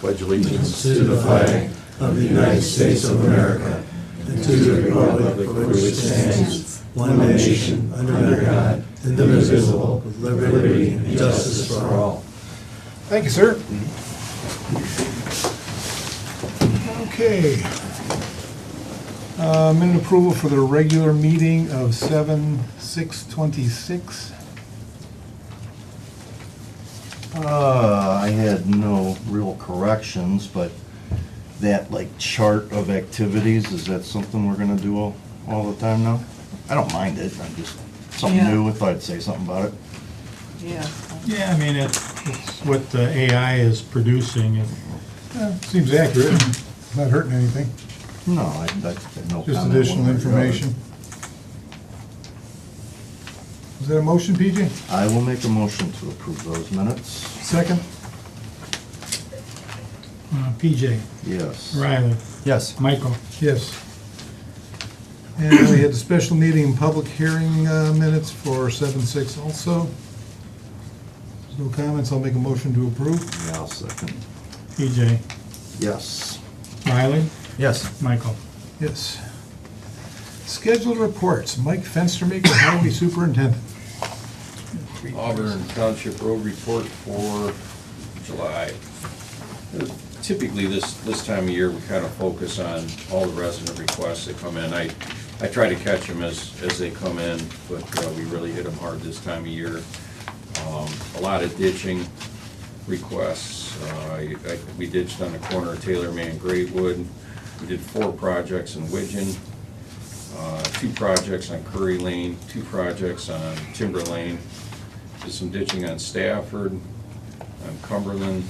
pledge allegiance to the flag of the United States of America and to the republic for which it stands, one nation, under God, indivisible, with liberty and justice for all. Thank you, sir. Okay. Minute approval for the regular meeting of 7/6/26. I had no real corrections, but that like chart of activities, is that something we're gonna do all the time now? I don't mind it, I'm just, something Yeah. new, I thought I'd say something about it. Yeah. Yeah, I mean, it's what the AI is producing. It seems accurate, not hurting anything, No, I no just comment additional one way or the other. information. Is that a motion, PJ? I will make a motion to approve those minutes. Second? PJ, Yes. Riley, Yes. Michael. Yes. And we had the special meeting and public hearing minutes for 7/6 also. There's no comments, I'll make a motion to approve. Yeah, I'll second. PJ, Yes. Riley, Yes. Michael. Yes. Scheduled reports, Mike Fenstermaker, Highway Superintendent. Auburn Township Road Report for July. Typically, this time of year, we kind of focus on all the resident requests that come in. I try to catch them as they come in, but we really hit them hard this time of year. A lot of ditching requests. We ditched on the corner of Taylor May and Greatwood. We did 4 projects in Widgeon, 2 projects on Curry Lane, 2 projects on Timber Lane. Did some ditching on Stafford, on Cumberland,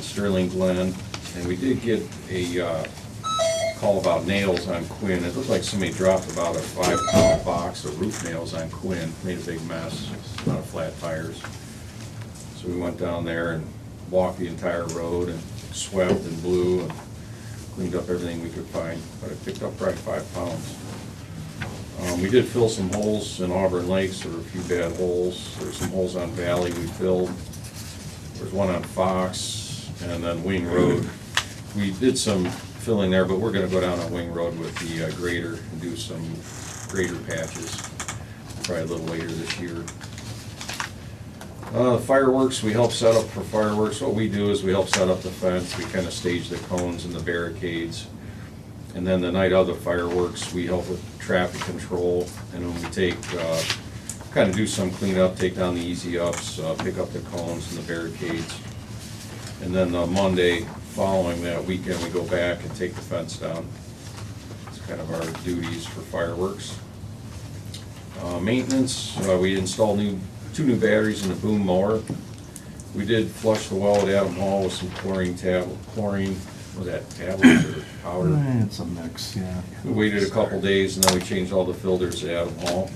Sterling Glen, and we did get a call about nails on Quinn. It looked like somebody dropped about a 5-pound box of roof nails on Quinn, made a big mess, a lot of flat tires. So we went down there and walked the entire road and swept and blew and cleaned up everything we could find, but it picked up probably 5 pounds. We did fill some holes in Auburn Lakes. There were a few bad holes. There were some holes on Valley we filled. There's one on Fox, and then Wing Road. We did some filling there, but we're gonna go down on Wing Road with the grader and do some grader patches, probably a little later this year. Fireworks, we help set up for fireworks. What we do is we help set up the fence. We kind of stage the cones and the barricades. And then the night of the fireworks, we help with traffic control. And when we take, kind of do some cleanup, take down the easy ups, pick up the cones and the barricades. And then Monday following that weekend, we go back and take the fence down. It's kind of our duties for fireworks. Maintenance, we installed 2 new batteries in the boom mower. We did flush the well at Adam Hall with some chlorine, was that tablets or powder? It's a mix, yeah. We waited a couple days and then we changed all the filters at Adam Hall.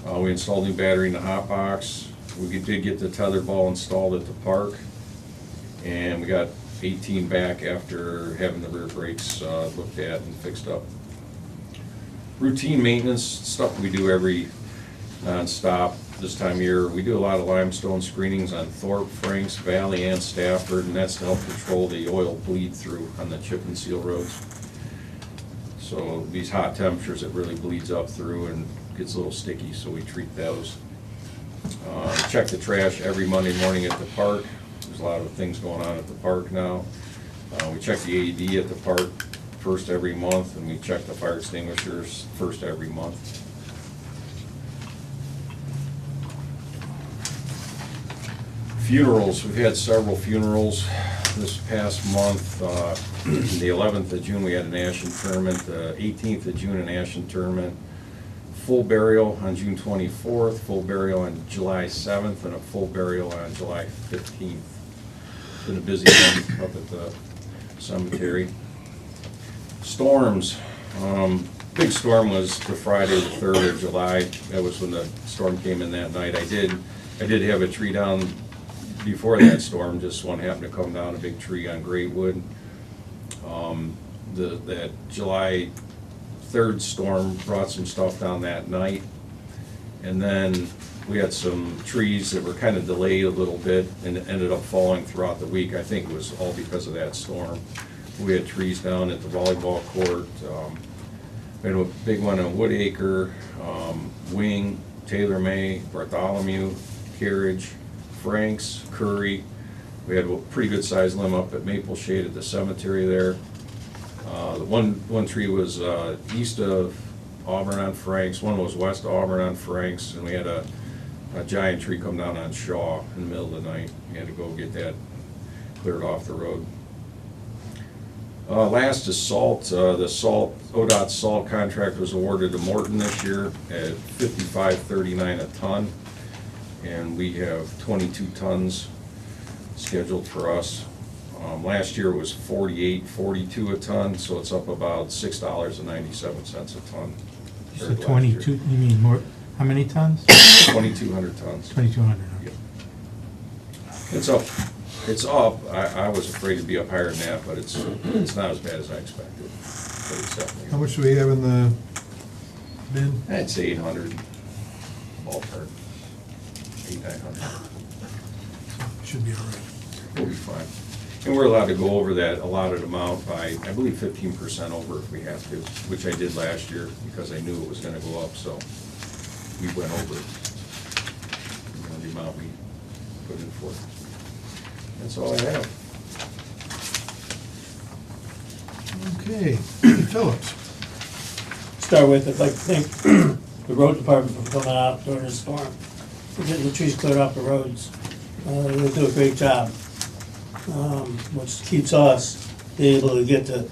We installed new battery in the hot box. We did get the tether ball installed at the park. And we got 18 back after having the rear brakes looked at and fixed up. Routine maintenance, stuff we do every non-stop this time of year. We do a lot of limestone screenings on Thorpe, Franks, Valley, and Stafford, and that's to help control the oil bleed through on the chip and seal roads. So these hot temperatures, it really bleeds up through and gets a little sticky, so we treat those. Check the trash every Monday morning at the park. There's a lot of things going on at the park now. We check the AED at the park first every month, and we check the fire extinguishers first every month. Funerals, we've had several funerals this past month. The 11th of June, we had an ash interment. The 18th of June, an ash interment. Full burial on June 24th, full burial on July 7th, and a full burial on July 15th. It's been a busy month up at the cemetery. Storms. Big storm was the Friday the 3rd of July. That was when the storm came in that night. I did have a tree down before that storm. Just one happened to come down, a big tree on Greatwood. That July 3rd storm brought some stuff down that night. And then we had some trees that were kind of delayed a little bit and ended up falling throughout the week. I think it was all because of that storm. We had trees down at the volleyball court. We had a big one on Woodacre, Wing, Taylor May, Bartholomew, Carriage, Franks, Curry. We had a pretty good sized limb up at Maple Shade at the cemetery there. The one tree was east of Auburn on Franks, one was west of Auburn on Franks, and we had a giant tree come down on Shaw in the middle of the night. We had to go get that cleared off the road. Last is salt. The ODOT salt contract was awarded to Morton this year at $55.39 a ton, and we have 22 tons scheduled for us. Last year was $48.42 a ton, so it's up about $6.97 a ton. So compared to last 22, year. you mean more, how many tons? 2,200 tons. 2,200. Yep. It's up. It's up. I was afraid to be up higher than that, but it's not as bad as I expected. But it's definitely. How much do we have in the bin? I'd say 800 ballpark. 800-900. Should be all right. We'll be fine. And we're allowed to go over that allotted amount by, I believe, 15% over if we have to, which I did last year because I knew it was gonna go up, so we went over the amount we put in for. That's all I have. Okay, Phillips. Start with, I'd like to thank the road department for coming out during the storm, for getting the trees cleared off the roads. They do a great job, which keeps us able to get the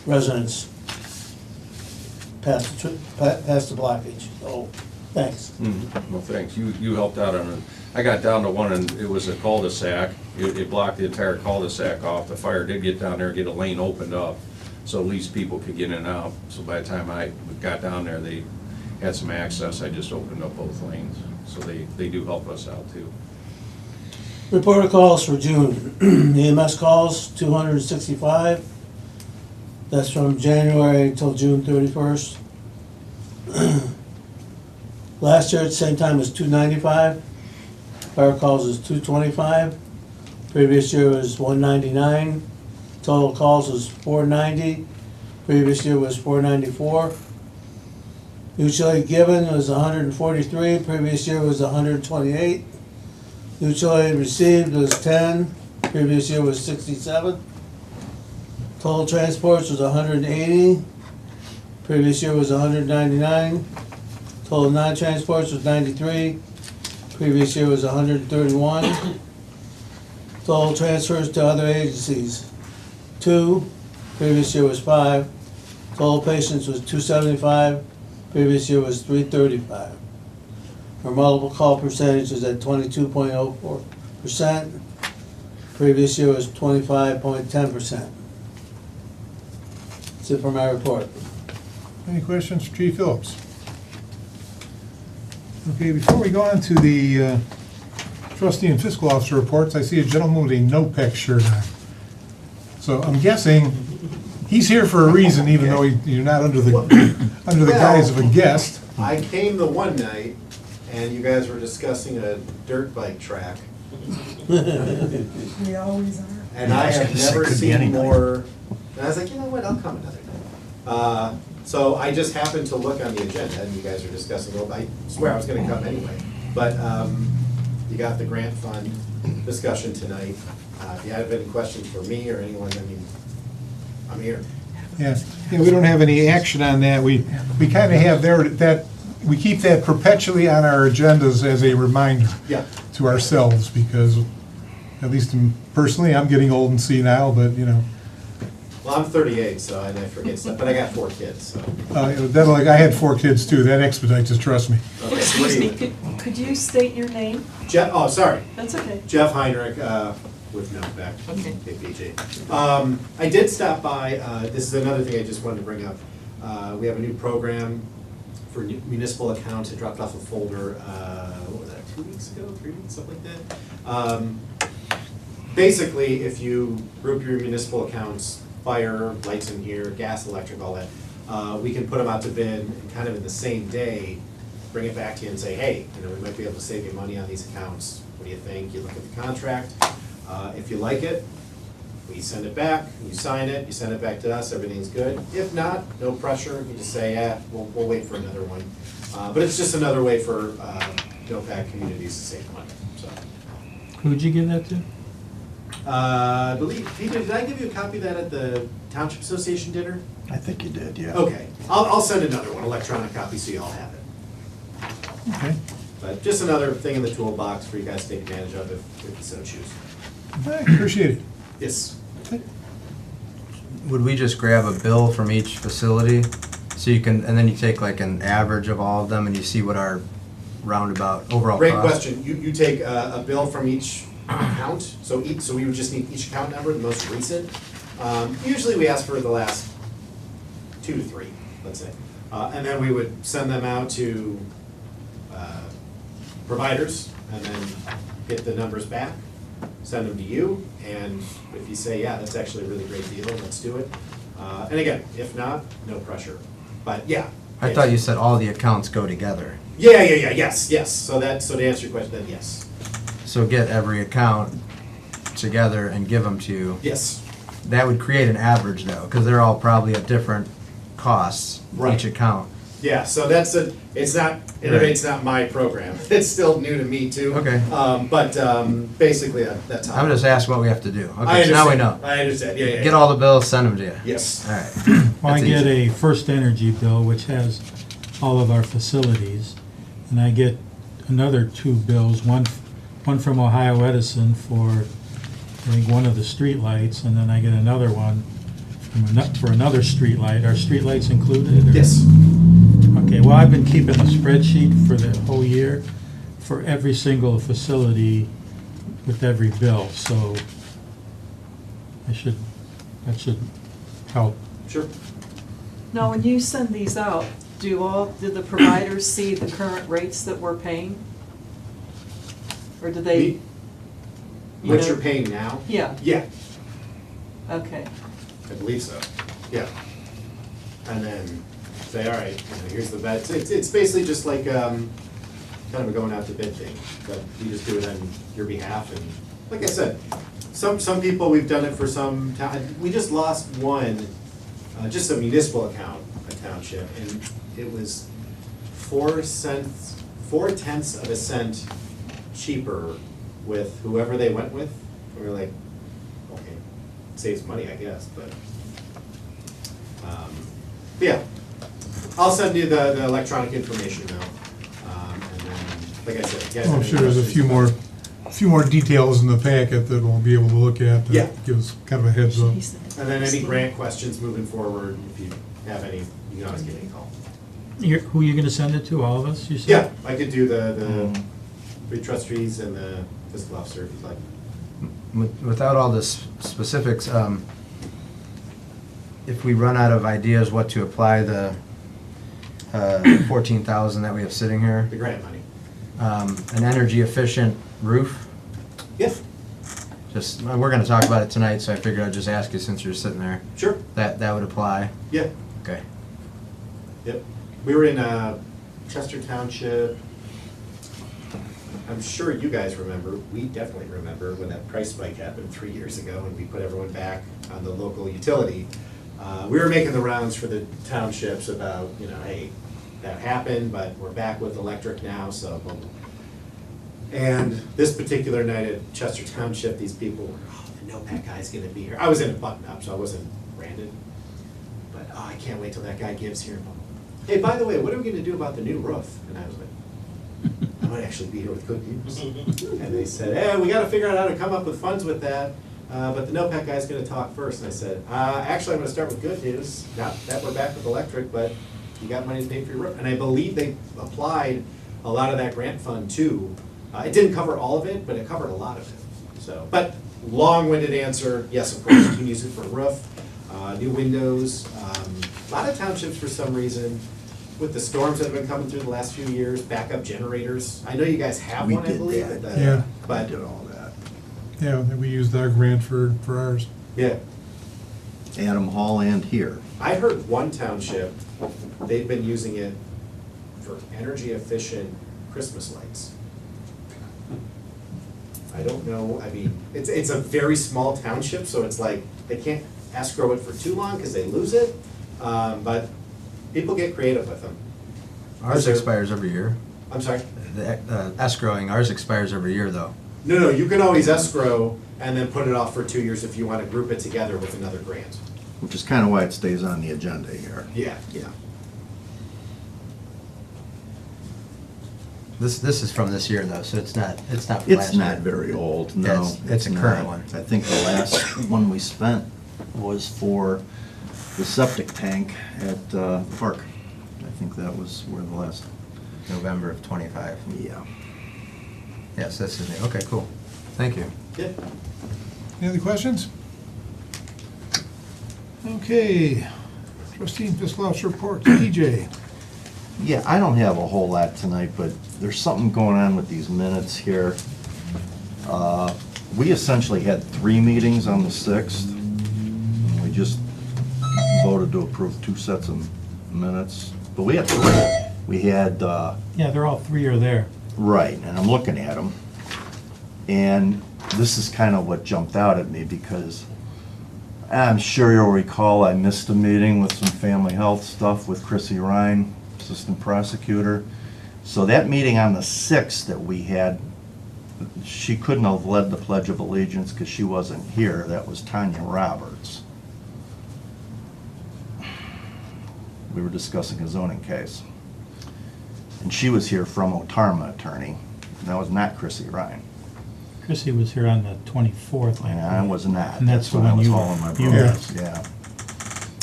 residents past the blockage. So, thanks. Well, thanks. You helped out on it. I got down to one and it was a cul-de-sac. It blocked the entire cul-de-sac off. The fire did get down there, get a lane opened up, so at least people could get in and out. So by the time I got down there, they had some access. I just opened up both lanes. So they do help us out too. Report of calls for June. EMS calls, 265. That's from January until June 31st. Last year at the same time was 295. Fire calls is 225. Previous year was 199. Total calls was 490. Previous year was 494. Utility given was 143. Previous year was 128. Utility received was 10. Previous year was 67. Total transports was 180. Previous year was 199. Total non-transports was 93. Previous year was 131. Total transfers to other agencies, 2. Previous year was 5. Total patients was 275. Previous year was 335. Our multiple call percentage is at 22.04%. Previous year was 25.10%. That's it for my report. Any questions for Chief Phillips? Okay, before we go on to the trustee and fiscal officer reports, I see a gentleman with a NOPEC shirt on. So I'm guessing he's here for a reason, even though you're not under the guise of a guest. I came the one night, and you guys were discussing a dirt bike track, We always are. and I have never Could be seen any night. more. And I was like, you know what, I'll come another night. So I just happened to look on the agenda, and you guys were discussing, well, I swear I was gonna come anyway. But you got the grant fund discussion tonight. If you have any questions for me or anyone, I mean, I'm here. Yeah, we don't have any action on that. We kind of have we keep that perpetually on our agendas as a reminder Yeah. to ourselves, because at least personally, I'm getting old and senile, but, you know, Well, I'm 38, so and I forget stuff, but I got 4 kids, so. I had 4 kids too. That expedites us, trust me. Okay, Excuse me, what do you- could you state your name? Jeff, oh, sorry. That's okay. Jeff Heinrich, with Melbeck. Okay. KPG. I did stop by, this is another thing I just wanted to bring up. We have a new program for municipal accounts. I dropped off a folder, what was that, 2 weeks ago, 3 weeks, something like that. Basically, if you group your municipal accounts, fire, lights in here, gas, electric, all that, we can put them out to bid and kind of in the same day, bring it back to you and say, hey, we might be able to save you money on these accounts. What do you think? You look at the contract. If you like it, we send it back, you sign it, you send it back to us, everything's good. If not, no pressure, you just say, yeah, we'll wait for another one. But it's just another way for NOPAC communities to save money, so. Who'd you give that to? I believe, Peter, did I give you a copy of that at the Township Association dinner? I think you did, yeah. Okay, I'll send another one, electronic copy, so you all have it. Okay. But just another thing in the toolbox for you guys to take advantage of if you so choose. I appreciate it. Yes. Would we just grab a bill from each facility, so you can, and then you take like an average of all of them, and you see what our roundabout overall cost? Great question. You take a bill from each account, so we would just need each account number, the most recent. Usually we ask for the last 2 to 3, let's say. And then we would send them out to providers, and then get the numbers back, send them to you, and if you say, yeah, that's actually a really great deal, let's do it. And again, if not, no pressure. But yeah. I thought you said all the accounts go together. Yeah, yes. So to answer your question, then yes. So get every account together and give them to you. Yes. That would create an average though, because they're all probably at different costs, Right. each account. Yeah, so it's not, Innovate's not my program. It's still new to me too. Okay. But basically, that's how. I'm just asking what we have to do. I Okay, so now we understand. know. I understand, yeah. Get all the bills, send them to you. Yes. All right. Well, I That's get easy. a First Energy bill, which has all of our facilities, and I get another 2 bills, one from Ohio Edison for, I think, one of the streetlights, and then I get another one for another streetlight. Are streetlights included? or- Yes. Okay, well, I've been keeping a spreadsheet for the whole year for every single facility with every bill, so that should help. Sure. Now, when you send these out, do the providers see the current rates that we're paying? Or do they? you What know- you're paying now? Yeah, Yeah, okay. I believe so. Yeah. And then say, all right, here's the bid. It's basically just like kind of a going out to bid thing, but we just do it on your behalf. And like I said, some people, we've done it for some town. We just lost one, just a municipal account, a township, and it was 4/10 of a cent cheaper with whoever they went with. We were like, okay, saves money, I guess, but yeah. I'll send you the electronic information now. And then, like I said, you guys Well, I'm have sure any there's a few more details in the packet that we'll be able to look at. Yeah. That gives kind of a heads up. And then any grant questions moving forward, if you have any, you can always give me a call. Who are you gonna send it to, all of us, you said? Yeah, I could do the 3 trustees and the fiscal officer if you'd like. Without all the specifics, if we run out of ideas what to apply the 14,000 that we have sitting here, The grant money. an energy efficient roof, Yes, just, we're gonna talk about it tonight, so I figured I'd just ask you since you're sitting there. sure, That would apply, yeah, okay. yep. We were in Chester Township. I'm sure you guys remember, we definitely remember when that price spike happened 3 years ago and we put everyone back on the local utility. We were making the rounds for the townships about, hey, that happened, but we're back with electric now, so boom. And this particular night at Chester Township, these people were, oh, the NOPAC guy's gonna be here. I was in a button-up, so I wasn't branded. But, oh, I can't wait till that guy gives here. Hey, by the way, what are we gonna do about the new roof? And I was like, I might actually be here with good news. And they said, hey, we gotta figure out how to come up with funds with that, but the NOPAC guy's gonna talk first. And I said, actually, I'm gonna start with good news. Not that we're back with electric, but you got money to pay for your roof. And I believe they applied a lot of that grant fund too. It didn't cover all of it, but it covered a lot of it. So, but long-winded answer, yes, of course, you can use it for a roof, new windows. A lot of townships, for some reason, with the storms that have been coming through the last few years, backup generators. I know you guys have We one, I did believe. that. But Yeah. I But, did all that. Yeah, we used our grant for ours. yeah. Adam Hall and here. I heard one township, they've been using it for energy efficient Christmas lights. I don't know, I mean, it's a very small township, so it's like, they can't escrow it for too long because they lose it, but people get creative with them. Ours expires every year. I'm sorry? The escrowing, ours expires every year though. No, you can always escrow and then put it off for 2 years if you want to group it together with another grant. Which is kind of why it stays on the agenda here. Yeah. Yeah. This is from this year though, so it's not from It's last year. not very old, Yeah, no. it's a current one. I think the last one we spent was for the septic tank at the park. I think that was where the last, November of '25. yeah. Yes, this is new. Okay, cool. Thank you. Yeah. Any other questions? Okay, trustee and fiscal officer reports, TJ. Yeah, I don't have a whole lot tonight, but there's something going on with these minutes here. We essentially had 3 meetings on the 6th. We just voted to approve 2 sets of minutes, but we had 3. We had, Yeah, they're all 3 are there. right, and I'm looking at them. And this is kind of what jumped out at me because I'm sure you'll recall I missed a meeting with some family health stuff with Chrissy Ryan, assistant prosecutor. So that meeting on the 6th that we had, she couldn't have led the Pledge of Allegiance because she wasn't here. That was Tanya Roberts. We were discussing a zoning case. And she was here from Otarma attorney. And that was not Chrissy Ryan. Chrissy was here on the 24th. And I was not. And that's the when I one was you hauling my you brother. missed. Yeah.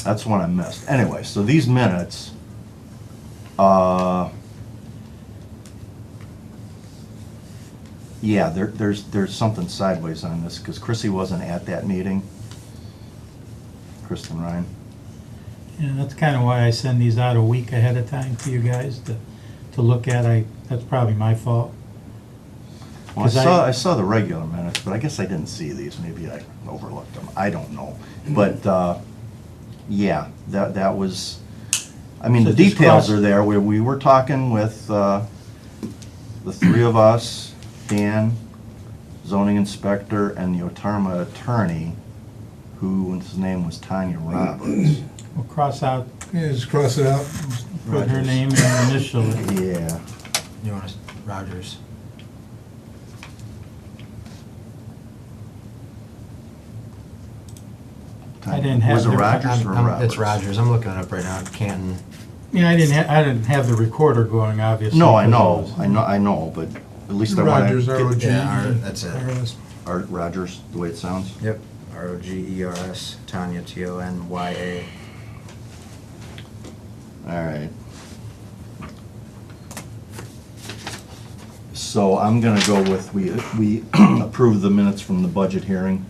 That's one I missed. Anyway, so these minutes, yeah, there's something sideways on this, because Chrissy wasn't at that meeting. Kristen Ryan. Yeah, that's kind of why I send these out a week ahead of time to you guys to look at. That's probably my fault. Well, 'Cause I saw the regular minutes, but I guess I didn't see these. Maybe I overlooked them. I don't know. But, yeah, that was, I mean, So the just details cross- are there. We were talking with the 3 of us, Dan, zoning inspector, and the Otarma attorney, whose name was Tanya Roberts. We'll cross out, Yeah, just cross it out. put her Rogers. name and initial it. Yeah. You want us, Rogers? I didn't have Was it the- Rogers or Roberts? It's Rogers. I'm looking it up right now. Canton. Yeah, I didn't have the recorder going, obviously. No, I because it know, was- I know, but at least I want Rogers, to ROG. get Yeah, that's it. ROS. Art Rogers, the way it sounds. Yep. Rogers. Tanya, Tanya. All right. So I'm gonna go with, we approved the minutes from the budget hearing.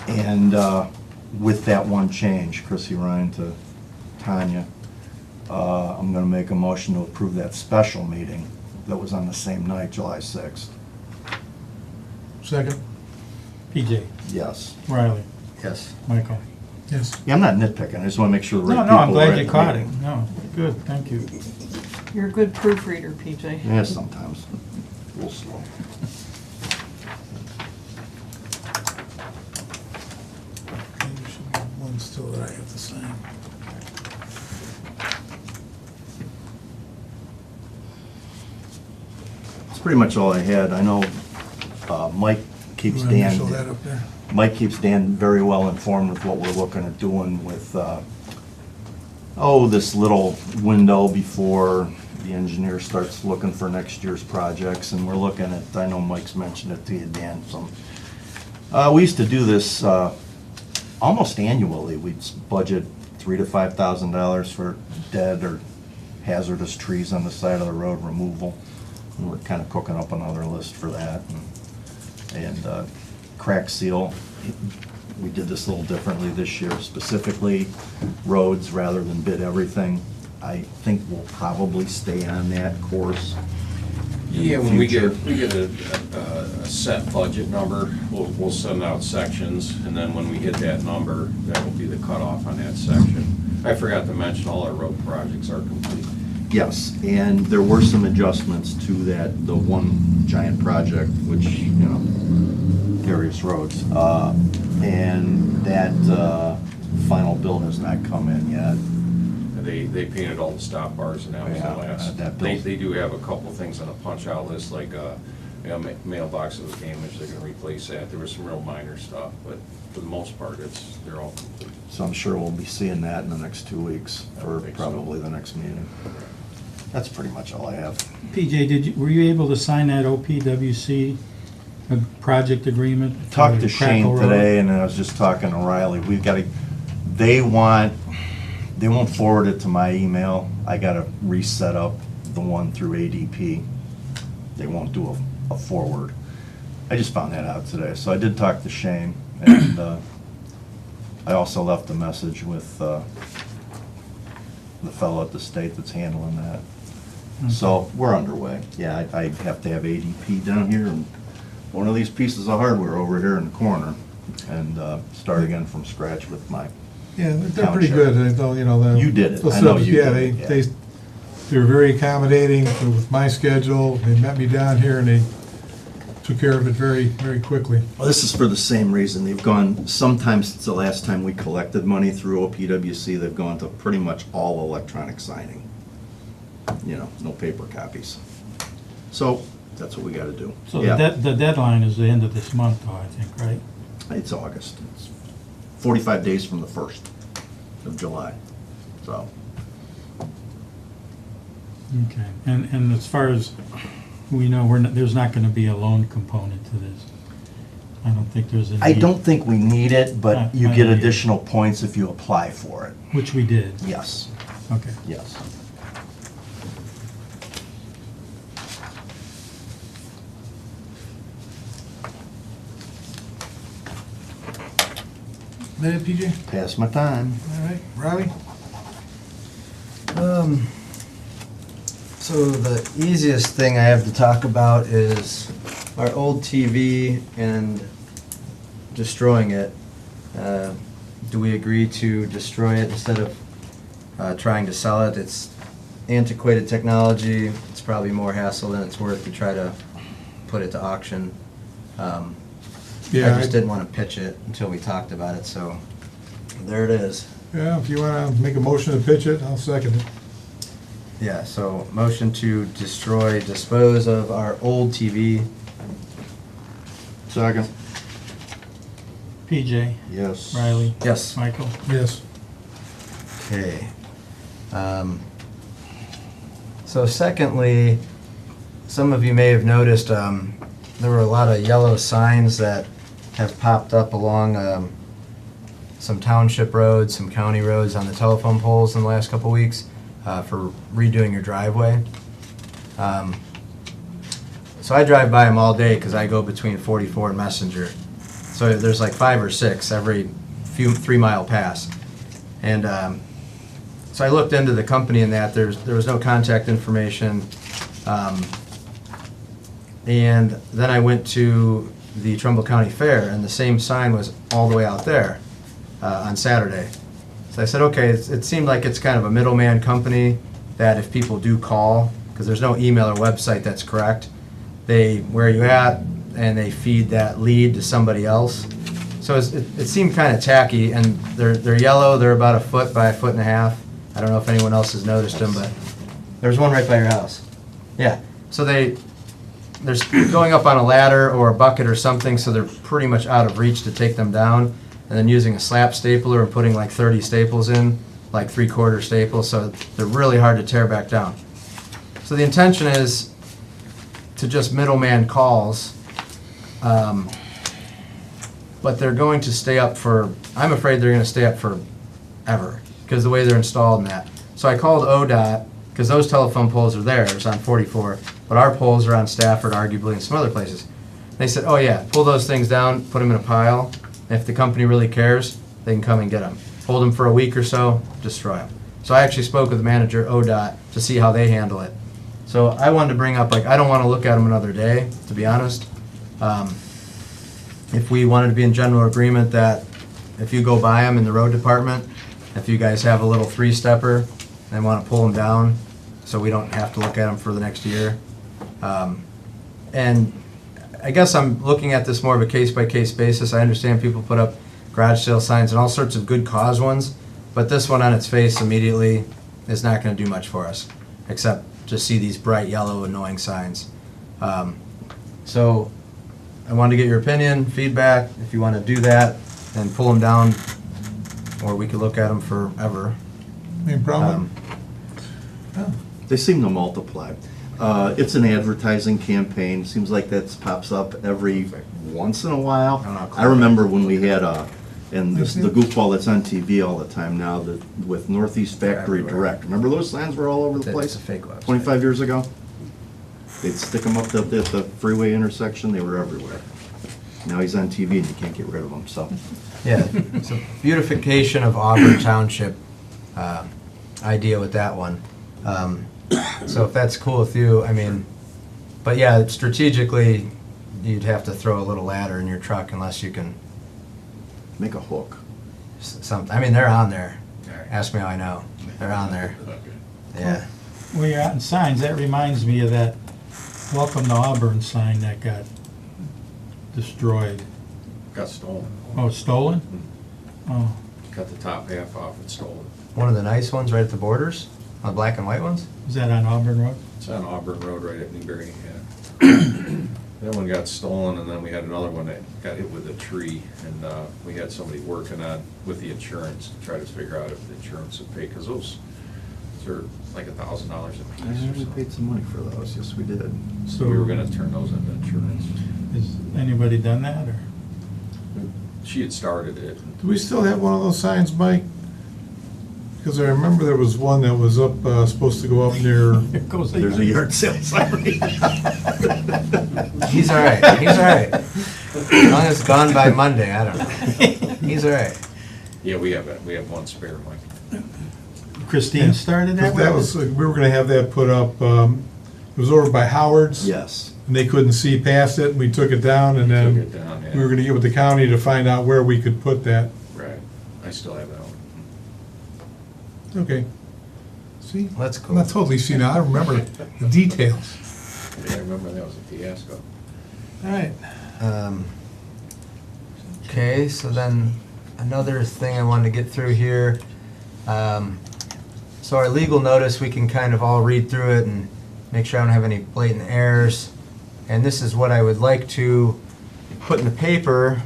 And with that one change, Chrissy Ryan to Tanya, I'm gonna make a motion to approve that special meeting that was on the same night, July 6th. Second? PJ, Yes. Riley, Yes. Michael. Yes. Yeah, I'm not nitpicking, I just wanna make sure the right No, people no, I'm were glad at you the caught it. meeting. No, good, thank you. You're a good proofreader, PJ. Yeah, sometimes, a little slow. Okay, there should be one still that I have to sign. That's pretty much all I had. I know Mike keeps You wanna initial that Dan, up there? Mike keeps Dan very well informed with what we're looking at doing with, this little window before the engineer starts looking for next year's projects, and we're looking at, I know Mike's mentioned it to you, Dan, we used to do this almost annually. We'd budget $3,000 to $5,000 for dead or hazardous trees on the side of the road removal. And we're kind of cooking up another list for that. And crack seal, we did this a little differently this year, specifically roads rather than bid everything. I think we'll probably stay on that course. in the Yeah, when we get future. a set budget number, we'll send out sections, and then when we hit that number, that will be the cutoff on that section. I forgot to mention, all our road projects are complete. Yes, and there were some adjustments to that, the one giant project, which, you know, various roads. And that final bill has not come in yet. They painted all the stop bars and that was the Yeah, last. that They bill- do have a couple things on the punch-out list, like, mailbox that was damaged, they're gonna replace that. There was some real minor stuff, but for the most part, they're all complete. So I'm sure we'll be seeing that in the next 2 weeks, I or think so. probably the next meeting. That's pretty much all I have. PJ, were you able to sign that OPWC project agreement? for Talked to Crackle Shane Road? today, and I was just talking to Riley. We've got to, they won't forward it to my email. I got to reset up the one through ADP. They won't do a forward. I just found that out today, so I did talk to Shane, and I also left a message with the fellow at the state that's handling that. So we're underway. Yeah, I have to have ADP down here and one of these pieces of hardware over here in the corner and start again from scratch with my, Yeah, they're pretty Township. good, you know, the. You did it. the I know subs- you Yeah, did it, yeah. they were very accommodating with my schedule. They met me down here and they took care of it very, very quickly. well, this is for the same reason. They've gone, sometimes since the last time we collected money through OPWC, they've gone to pretty much all electronic signing. You know, no paper copies. So that's what we got to do. So Yeah. the deadline is the end of this month, though, I think, right? It's August. It's 45 days from the 1st of July, so. Okay, and as far as we know, there's not gonna be a loan component to this. I don't think there's a need. I don't think we need it, but you I get know you- additional points if you apply for it. Which we did, Yes, okay. yes. That it, PJ? Pass my time. All right, Riley? So the easiest thing I have to talk about is our old TV and destroying it. Do we agree to destroy it instead of trying to sell it? It's antiquated technology. It's probably more hassle than it's worth to try to put it to auction. I Yeah, just didn't want to pitch it until we talked about it, so there it is. Yeah, if you want to make a motion to pitch it, I'll second it. Yeah, so motion to destroy, dispose of our old TV. Second. PJ, Yes. Riley, Yes. Michael? Yes. Okay. So secondly, some of you may have noticed there were a lot of yellow signs that have popped up along some township roads, some county roads on the telephone poles in the last couple weeks for redoing your driveway. So I drive by them all day because I go between 44 and Messenger. So there's like 5 or 6 every 3-mile pass. And so I looked into the company and that, there was no contact information. And then I went to the Trumbull County Fair and the same sign was all the way out there on Saturday. So I said, okay, it seemed like it's kind of a middleman company that if people do call, because there's no email or website that's correct, they, where you at, and they feed that lead to somebody else. So it seemed kind of tacky, and they're yellow, they're about 1 foot by 1.5 feet. I don't know if anyone else has noticed them, but there's one right by your house. Yeah, so they're going up on a ladder or a bucket or something, so they're pretty much out of reach to take them down, and then using a slap stapler and putting like 30 staples in, like 3/4 staples, so they're really hard to tear back down. So the intention is to just middleman calls, but they're going to stay up for, I'm afraid they're gonna stay up forever, because the way they're installed and that. So I called ODOT, because those telephone poles are theirs on 44, but our poles are on Stafford, arguably, and some other places. They said, oh yeah, pull those things down, put them in a pile, and if the company really cares, they can come and get them. Hold them for a week or so, destroy them. So I actually spoke with the manager, ODOT, to see how they handle it. So I wanted to bring up, like, I don't want to look at them another day, to be honest. If we wanted to be in general agreement that if you go by them in the road department, if you guys have a little 3-stepper and want to pull them down, so we don't have to look at them for the next year. And I guess I'm looking at this more of a case-by-case basis. I understand people put up garage sale signs and all sorts of good cause ones, but this one on its face immediately is not gonna do much for us, except just see these bright yellow annoying signs. So I wanted to get your opinion, feedback, if you wanna do that, and pull them down, or we could look at them forever. Any problem? They seem to multiply. It's an advertising campaign, seems like that pops up every once in a while. I don't know. I remember when we had and this, the goofball that's on TV all the time now, with Northeast Factory Everywhere. Direct. Remember those signs were all over the It's place? a fake website. 25 years ago? They'd stick them up at the freeway intersection, they were everywhere. Now he's on TV and you can't get rid of them, so. Yeah, it's a beautification of Auburn Township idea with that one. So if that's cool with you, I mean, but yeah, strategically, you'd have to throw a little ladder in your truck unless you can, Make a hook. I mean, they're on there. Ask me how I know. They're on there. Yeah. When you're out in signs, that reminds me of that Welcome to Auburn sign that got destroyed. Got stolen. Oh, stolen? Oh, Cut the top half off and stolen. One of the nice ones right at the borders, the black and white ones. is that on Auburn Road? It's on Auburn Road right at Newberry, yeah. That one got stolen, and then we had another one that got hit with a tree, and we had somebody working on, with the insurance, to try to figure out if the insurance would pay, because those are like $1,000 a piece or We something. paid some money for those, yes, we did. So we were gonna turn those into insurance. Has anybody done that, or? She had started it. Do we still have one of those signs, Mike? Because I remember there was one that was up, supposed to go up near, Here goes the There's a yard sale sign. He's all right. He's all right. As long as it's gone by Monday, I don't know. He's all right. Yeah, we have one spare, Mike. Christine started that? because that was, we were gonna have that put up, it was over by Howard's. Yes. And they couldn't see past it, and we took it down, and Took then it down, yeah. we were gonna get with the county to find out where we could put that. Right. I still have that one. Okay. See? That's I'm cool. not totally seeing it, I remember the details. Yeah, I remember that was a fiasco. All right. Okay, so then another thing I wanted to get through here. So our legal notice, we can kind of all read through it and make sure I don't have any blatant errors. And this is what I would like to put in the paper.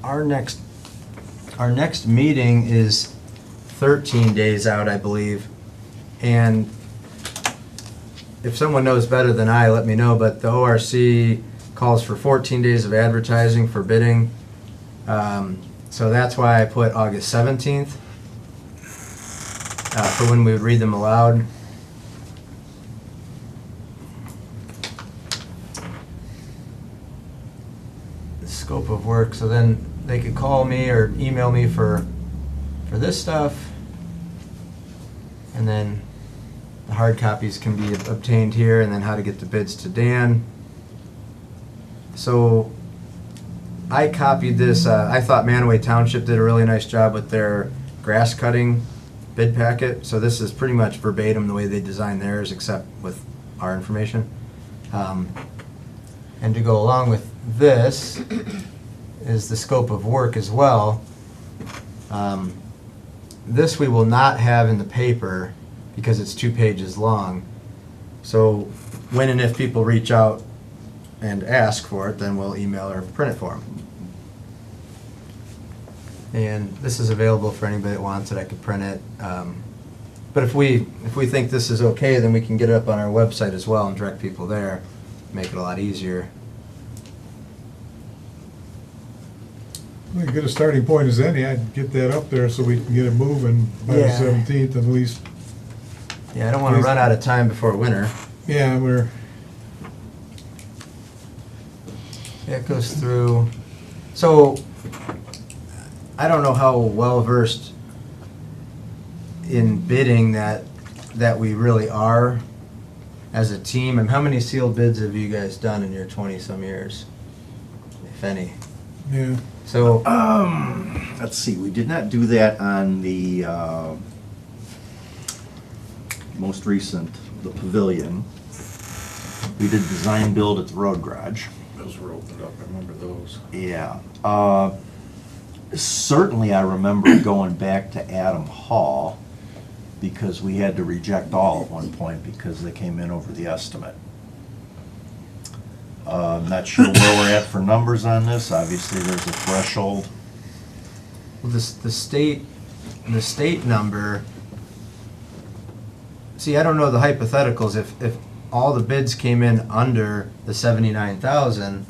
Our next meeting is 13 days out, I believe. And if someone knows better than I, let me know, but the ORC calls for 14 days of advertising for bidding. So that's why I put August 17th for when we would read them aloud. The scope of work, so then they could call me or email me for this stuff. And then the hard copies can be obtained here, and then how to get the bids to Dan. So I copied this, I thought Manaway Township did a really nice job with their grass cutting bid packet. So this is pretty much verbatim the way they designed theirs, except with our information. And to go along with this is the scope of work as well. This we will not have in the paper because it's 2 pages long. So when and if people reach out and ask for it, then we'll email or print it for them. And this is available for anybody that wants it. I could print it. But if we think this is okay, then we can get it up on our website as well and direct people there. Make it a lot easier. Well, a good starting point as any, I'd get that up there so we can get it moving by the Yeah. 17th at least. Yeah, I don't want to run out of time before winter. Yeah, we're, Yeah, it goes through. So, I don't know how well versed in bidding that we really are as a team. And how many sealed bids have you guys done in your 20-some years, if any? Yeah. So, Let's see, we did not do that on the most recent, the pavilion. We did design build at the road garage. Those were opened up, I remember those. Yeah. Certainly I remember going back to Adam Hall because we had to reject all at one point because they came in over the estimate. I'm not sure where we're at for numbers on this. Obviously, there's a threshold. well, the state number, see, I don't know the hypotheticals, if all the bids came in under the 79,000,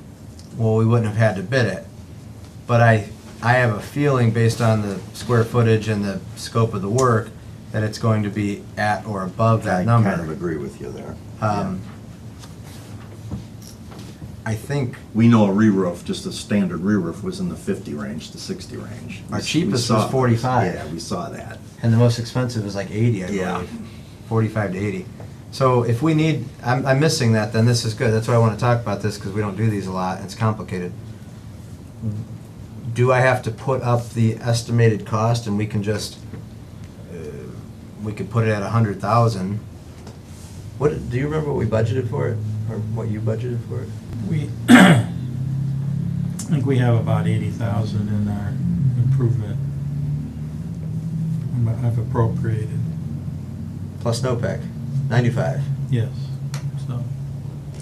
well, we wouldn't have had to bid it. But I have a feeling based on the square footage and the scope of the work, that it's going to be at or above that number. I kind of agree with you there. I think We know a re-roof, just a standard re-roof, was in the 50 range to 60 range. Our We cheapest saw was those. 45. Yeah, we saw that. and the most expensive is like 80, I Yeah. believe. 45 to 80. So if we need, I'm missing that, then this is good. That's why I want to talk about this, because we don't do these a lot, and it's complicated. Do I have to put up the estimated cost, and we can just, we could put it at 100,000? What, do you remember what we budgeted for it, or what you budgeted for it? We, I think we have about 80,000 in our improvement. I've appropriated, Plus NOPEC, 95. yes, so.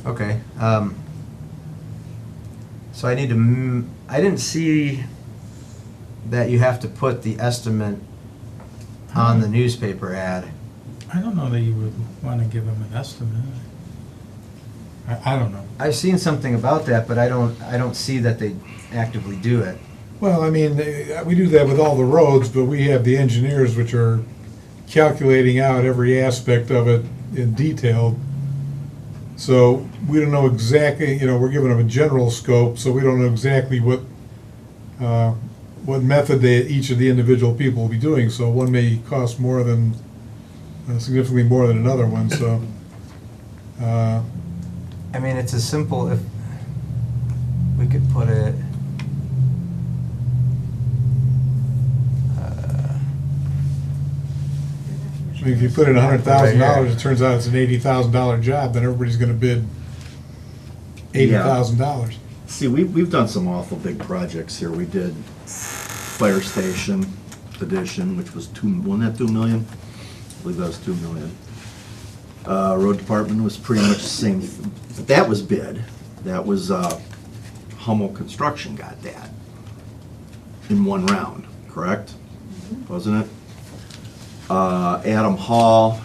Okay, so I need to, I didn't see that you have to put the estimate on the newspaper ad. I don't know that you would want to give them an estimate. I don't know. I've seen something about that, but I don't see that they actively do it. Well, I mean, we do that with all the roads, but we have the engineers which are calculating out every aspect of it in detail. So we don't know exactly, we're giving them a general scope, so we don't know exactly what method each of the individual people will be doing. So one may cost more than, significantly more than another one, so. I mean, it's as simple if we could put it. I mean, if you put in $100,000, it turns out it's an $80,000 job, then everybody's gonna bid $80,000. See, we've done some awful big projects here. We did fire station addition, which was wasn't that 2 million? I believe that was 2 million. Road department was pretty much the same, but that was bid. That was, Hummel Construction got that in one round, correct? Wasn't it? Adam Hall,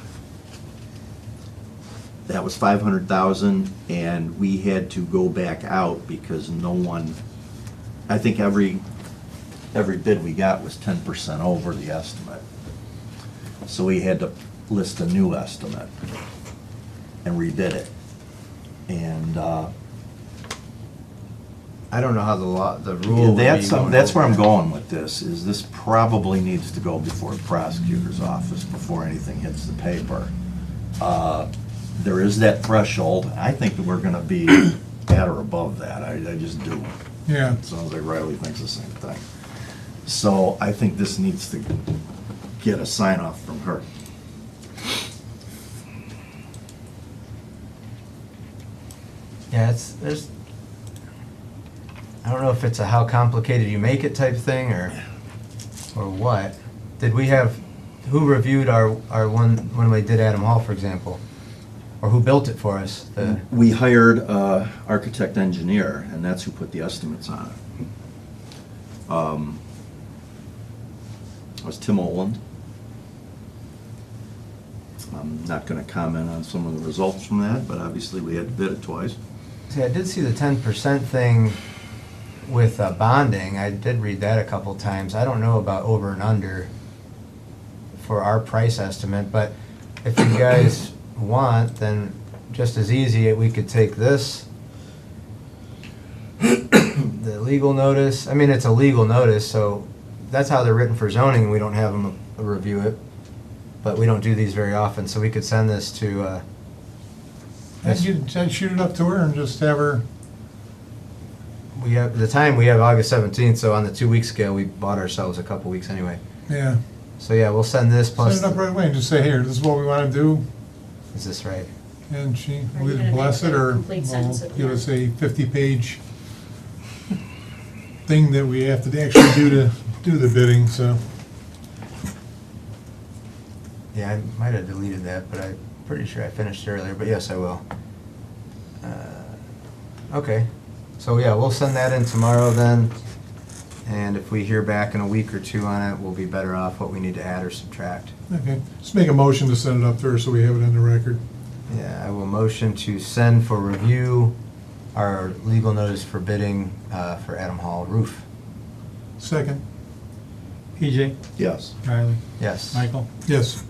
that was 500,000, and we had to go back out because no one, I think every bid we got was 10% over the estimate. So we had to list a new estimate and rebid it. And, I don't know how the rule would be that's going where I'm over. going with this, is this probably needs to go before the prosecutor's office before anything hits the paper. There is that threshold. I think that we're gonna be at or above that. I just do. Yeah. Sounds like Riley thinks the same thing. So I think this needs to get a sign off from her. Yeah, there's, I don't know if it's a how complicated you make it type thing or what. Did we have, who reviewed our one, when we did Adam Hall, for example? Or who built it for us? We hired architect engineer, and that's who put the estimates on it. It was Tim Oland. I'm not gonna comment on some of the results from that, but obviously we had to bid it twice. See, I did see the 10% thing with bonding. I did read that a couple times. I don't know about over and under for our price estimate, but if you guys want, then just as easy, we could take this, the legal notice. I mean, it's a legal notice, so that's how they're written for zoning. We don't have them review it, but we don't do these very often, so we could send this to. I'd shoot it up to her and just have her, we have, the time we have August 17th, so on the 2-week scale, we bought ourselves a couple weeks anyway. Yeah. So yeah, we'll send this Send plus, it up right away and just say, here, this is what we want to do, is this right? and she Are will you either gonna bless make it the or complete will sentence at the give end? us a 50-page thing that we have to actually do the bidding, so. Yeah, I might have deleted that, but I'm pretty sure I finished earlier, but yes, I will. Okay, so yeah, we'll send that in tomorrow then, and if we hear back in a week or two on it, we'll be better off what we need to add or subtract. Okay, just make a motion to send it up there so we have it on the record. Yeah, I will motion to send for review our legal notice for bidding for Adam Hall roof. Second? PJ, Yes. Riley, Yes. Michael? Yes.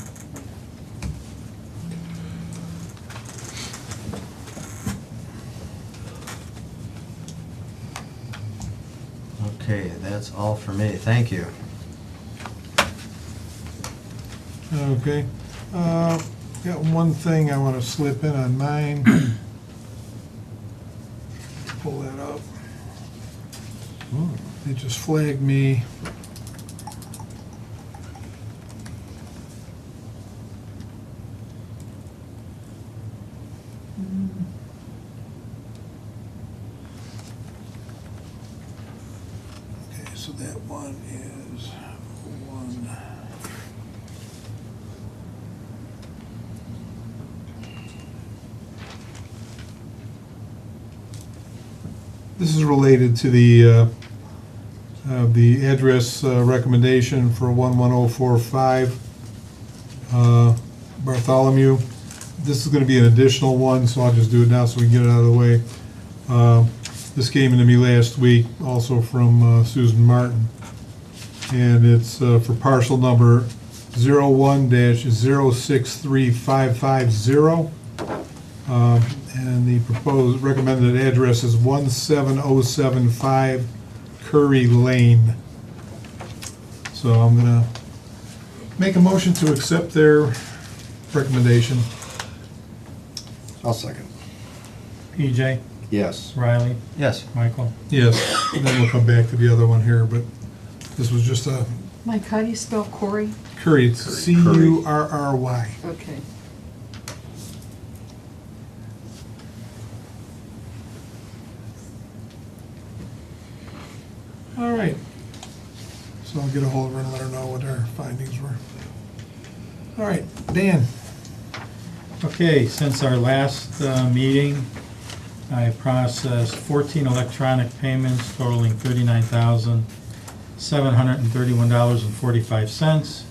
Okay, that's all for me, thank you. Okay. Got one thing I want to slip in on mine. Pull that up. They just flagged me. Okay, so that one is one. This is related to the address recommendation for 11045 Bartholomew. This is going to be an additional one, so I'll just do it now so we can get it out of the way. This came into me last week, also from Susan Martin. And it's for parcel number 01-063550. And the proposed recommended address is 17075 Curry Lane. So I'm gonna make a motion to accept their recommendation. I'll second. PJ, Yes. Riley, Yes. Michael? Yes, and then we'll come back to the other one here, but this was just a Mike, how do you spell Corey? Curry, it's Curry. Okay. All right. So I'll get a hold of her and let her know what our findings were. All right, Dan. Okay, since our last meeting, I processed 14 electronic payments totaling $39,731.45,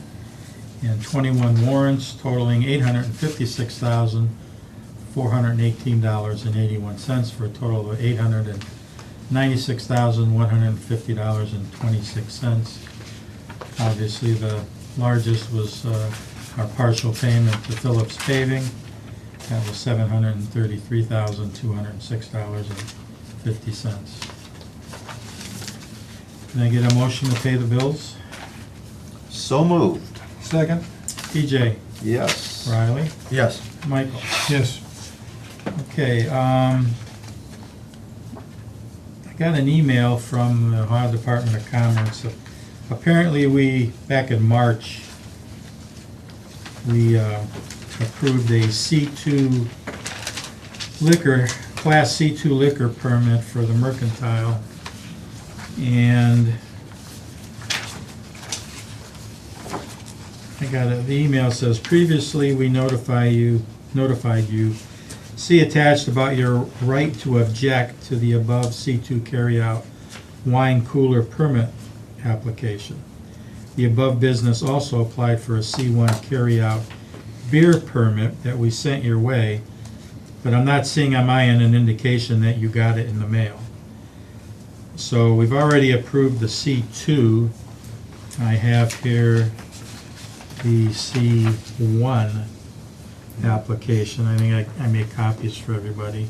and 21 warrants totaling $856,418.81, for a total of $896,150.26. Obviously, the largest was our partial payment to Phillips Paving. That was $733,206.50. Can I get a motion to pay the bills? So moved. Second? PJ, Yes. Riley, Yes. Michael. Yes. Okay, I got an email from the Ohio Department of Commerce. Apparently back in March, we approved a C2 liquor, Class C2 liquor permit for the Mercantile. And I got the email says, previously we notified you, see attached about your right to object to the above C2 carryout wine cooler permit application. The above business also applied for a C1 carryout beer permit that we sent your way, but I'm not seeing on my end an indication that you got it in the mail. So we've already approved the C2. I have here the C1 application. I think I made copies for everybody.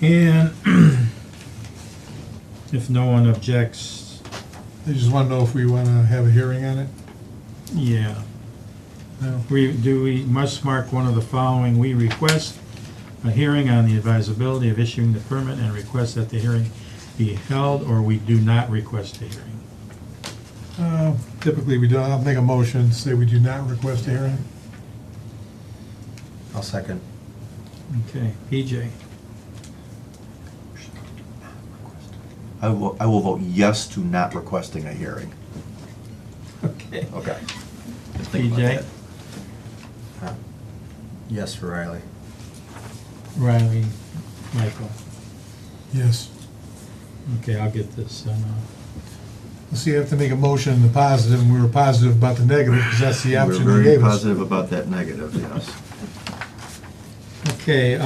And if no one objects, They just want to know if we want to have a hearing on it? yeah. No. We must mark one of the following. We request a hearing on the advisability of issuing the permit and request that the hearing be held, or we do not request a hearing. Typically, we don't. I'll make a motion, say we do not request a hearing. I'll second. Okay, PJ, I will vote yes to not requesting a hearing. okay. Okay. Just think about PJ? that. Yes for Riley. Riley, Michael. Yes. Okay, I'll get this. Let's see, you have to make a motion in the positive, and we were positive about the negative, because that's the We're option you very gave us. positive about that negative, yes. Okay,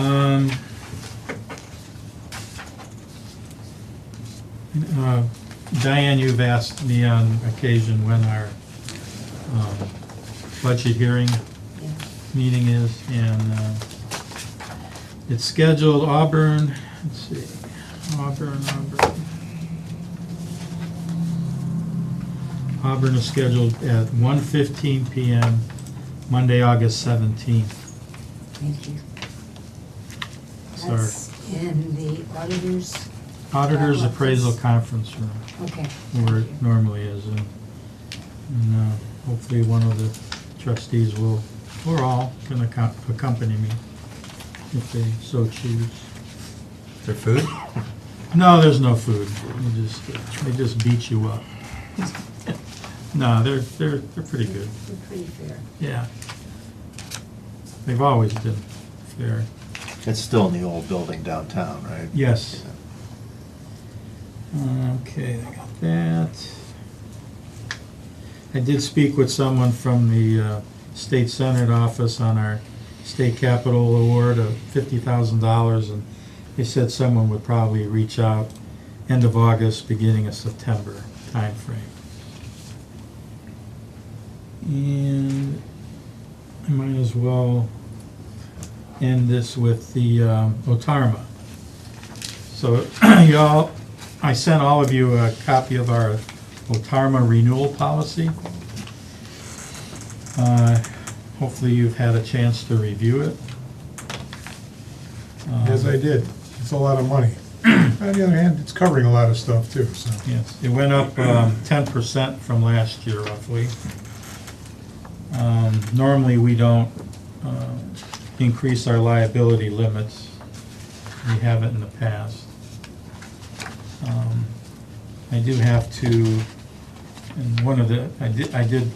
Diane, you've asked me on occasion when our budget hearing meeting is, and it's scheduled Auburn, let's see, Auburn. Auburn is scheduled at 1:15 PM, Monday, August 17th. Thank you. Sorry. That's in the auditor's, Auditor's Appraisal Conference Room, okay. where it normally is, and hopefully one of the trustees will, or all, can accompany me, if they so choose. Is there food? No, there's no food. They just beat you up. No, they're pretty good. We're pretty fair. Yeah. They've always been fair. It's still in the old building downtown, right? Yes. Okay, I got that. I did speak with someone from the State Senate office on our state capital award of $50,000, and they said someone would probably reach out end of August, beginning of September timeframe. And I might as well end this with the Otarma. So y'all, I sent all of you a copy of our Otarma renewal policy. Hopefully you've had a chance to review it. Yes, I did. It's a lot of money. On the other hand, it's covering a lot of stuff too, so. Yes, it went up 10% from last year roughly. Normally, we don't increase our liability limits. We haven't in the past. I do have to, and one of the, I did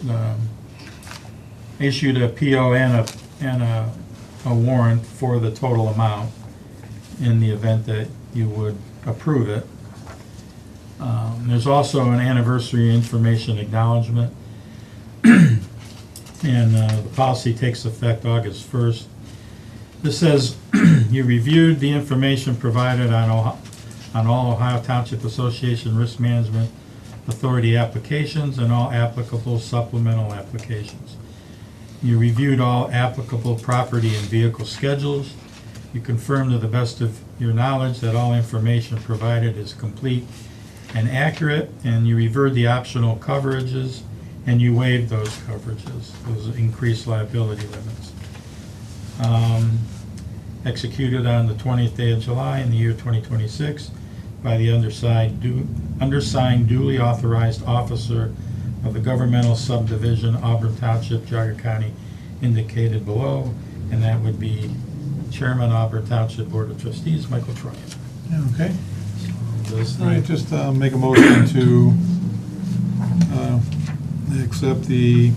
issued a PO and a warrant for the total amount in the event that you would approve it. There's also an anniversary information acknowledgement. And the policy takes effect August 1st. This says, you reviewed the information provided on all Ohio Township Association Risk Management Authority applications and all applicable supplemental applications. You reviewed all applicable property and vehicle schedules. You confirmed to the best of your knowledge that all information provided is complete and accurate, and you reviewed the optional coverages and you waived those coverages, those increased liability limits. Executed on the 20th day of July in the year 2026 by the undersigned duly authorized officer of the governmental subdivision, Auburn Township, Geauga County, indicated below, and that would be Chairman, Auburn Township Board of Trustees, Michael Troyan. Okay. Those All right, things. just make a motion to accept the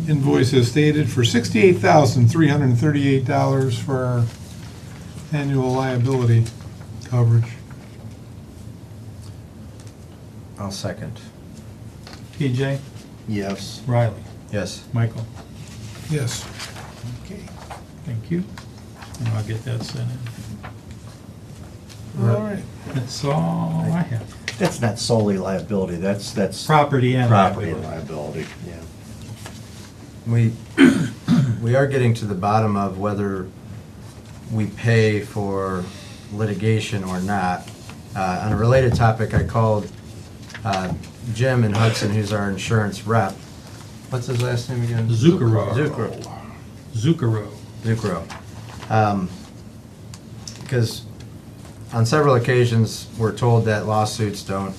invoice as stated for $68,338 for our annual liability coverage. I'll second. PJ, Yes. Riley, Yes. Michael. Yes. Okay, thank you. And I'll get that sent in. All right. That's all I have. That's not solely liability, that's Property and property and liability. liability, yeah. We are getting to the bottom of whether we pay for litigation or not. On a related topic, I called Jim in Hudson, who's our insurance rep. What's his last name again? Zucchero. Zucchero. Zucchero. Zucchero. because on several occasions, we're told that lawsuits don't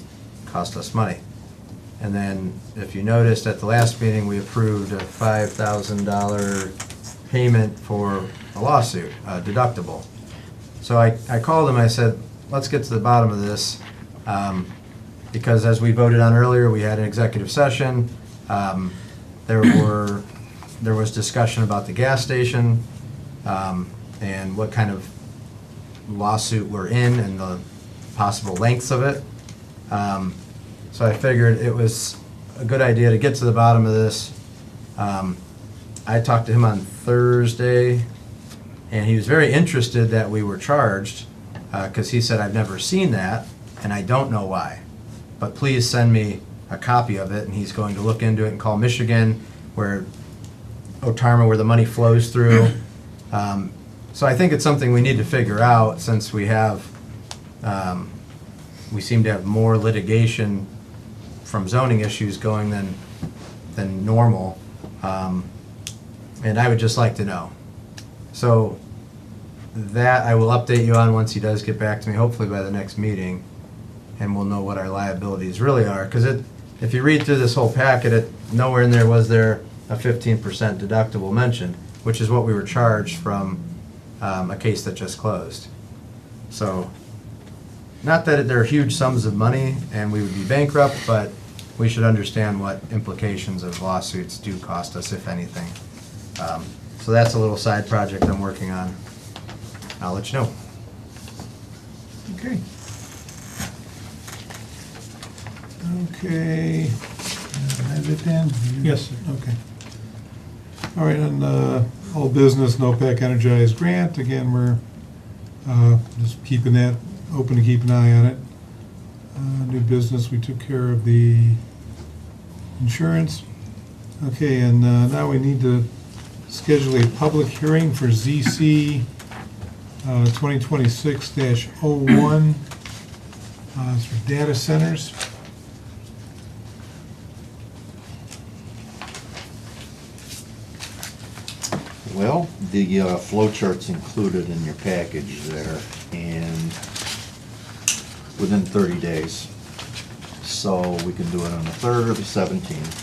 cost us money. And then, if you noticed, at the last meeting, we approved a $5,000 payment for a lawsuit, deductible. So I called him, I said, let's get to the bottom of this, because as we voted on earlier, we had an executive session. There was discussion about the gas station, and what kind of lawsuit we're in and the possible lengths of it. So I figured it was a good idea to get to the bottom of this. I talked to him on Thursday, and he was very interested that we were charged, because he said, I've never seen that, and I don't know why. But please send me a copy of it, and he's going to look into it and call Michigan, where Otarma, where the money flows through. So I think it's something we need to figure out, since we have, we seem to have more litigation from zoning issues going than normal. And I would just like to know. So that I will update you on once he does get back to me, hopefully by the next meeting, and we'll know what our liabilities really are. Because if you read through this whole packet, nowhere in there was there a 15% deductible mentioned, which is what we were charged from a case that just closed. So, not that there are huge sums of money and we would be bankrupt, but we should understand what implications of lawsuits do cost us, if anything. So that's a little side project I'm working on. I'll let you know. Okay. Okay. Has it then? Yes, sir. Okay. All right, and all business, NOPEC energized grant. Again, we're just keeping that open to keep an eye on it. New business, we took care of the insurance. Okay, and now we need to schedule a public hearing for ZC 2026-01. It's for data centers. Well, the flow chart's included in your package there, and within 30 days. So we can do it on the 3rd or the 17th.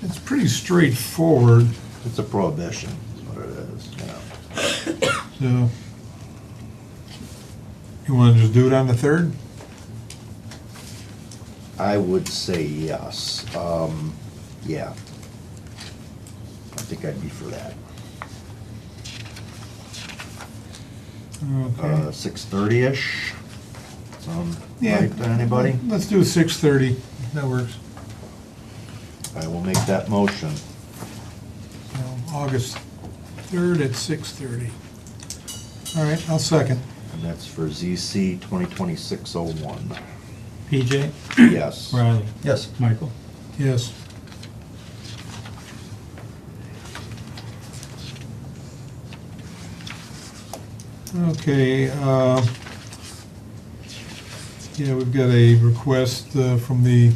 It's pretty straightforward, It's a prohibition, is what it is, yeah. so you want to just do it on the 3rd? I would say yes. Yeah. I think I'd be for that. Okay. 6:30-ish. Sound Yeah. right to anybody? Let's do 6:30. That works. I will make that motion. So, August 3rd at 6:30. All right, I'll second. And that's for ZC 2026-01. PJ, Yes. Riley, Yes. Michael. Yes. Okay, yeah, we've got a request from the